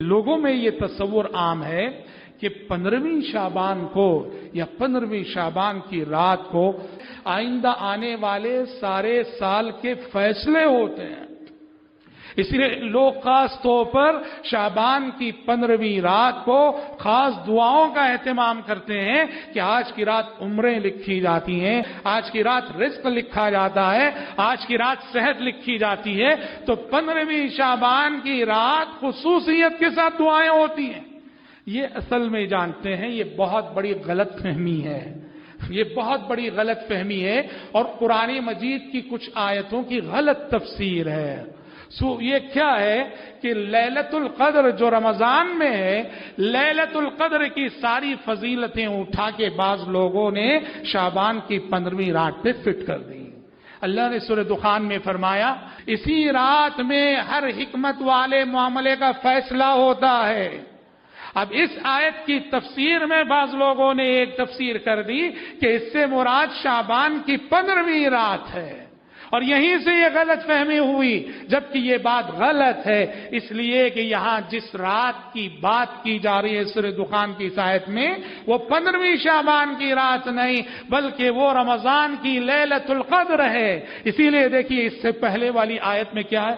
لوگوں میں یہ تصور عام ہے کہ 15ویں شعبان کو یا 15ویں شعبان کی رات کو آئندہ آنے والے سارے سال کے فیصلے ہوتے ہیں. اس لیے لوگ خاص طور پر شعبان کی 15ویں رات کو خاص دعاؤں کا اہتمام کرتے ہیں کہ آج کی رات عمریں لکھی جاتی ہیں، آج کی رات رزق لکھا جاتا ہے، آج کی رات صحت لکھی جاتی ہے. تو 15ویں شعبان کی رات خصوصیت کے ساتھ دعائیں ہوتی ہیں. یہ اصل میں جانتے ہیں یہ بہت بڑی غلط فہمی ہے، یہ بہت بڑی غلط فہمی ہے اور قرآن مجید کی کچھ آیتوں کی غلط تفسیر ہے. یہ کیا ہے کہ لیلۃ القدر جو رمضان میں ہے، لیلۃ القدر کی ساری فضیلتیں اٹھا کے بعض لوگوں نے شعبان کی 15ویں رات پہ فٹ کر دی. اللہ نے سورہ دخان میں فرمایا اسی رات میں ہر حکمت والے معاملے کا فیصلہ ہوتا ہے. اب اس آیت کی تفسیر میں بعض لوگوں نے ایک تفسیر کر دی کہ اس سے مراد شعبان کی 15ویں رات ہے، اور یہیں سے یہ غلط فہمی ہوئی، جبکہ یہ بات غلط ہے. اس لیے کہ یہاں جس رات کی بات کی جا رہی ہے سورہ دخان کی اس آیت میں، وہ 15ویں شعبان کی رات نہیں بلکہ وہ رمضان کی لیلۃ القدر ہے. اسی لیے دیکھیے اس سے پہلے والی آیت میں کیا ہے،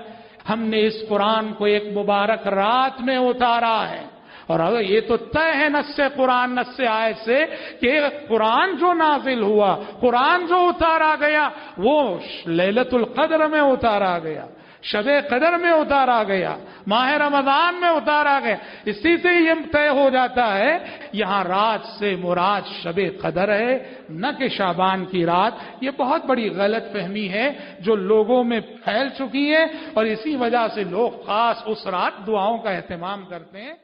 ہم نے اس قرآن کو ایک مبارک رات میں اتارا ہے. اور یہ تو طے ہے نص قرآن، نص آیت سے کہ قرآن جو نازل ہوا، قرآن جو اتارا گیا وہ لیلۃ القدر میں اتارا گیا، شب قدر میں اتارا گیا، ماہ رمضان میں اتارا گیا. اسی سے یہ طے ہو جاتا ہے یہاں رات سے مراد شب قدر ہے، نہ کہ شعبان کی رات. یہ بہت بڑی غلط فہمی ہے جو لوگوں میں پھیل چکی ہے، اور اسی وجہ سے لوگ خاص اس رات دعاؤں کا اہتمام کرتے ہیں.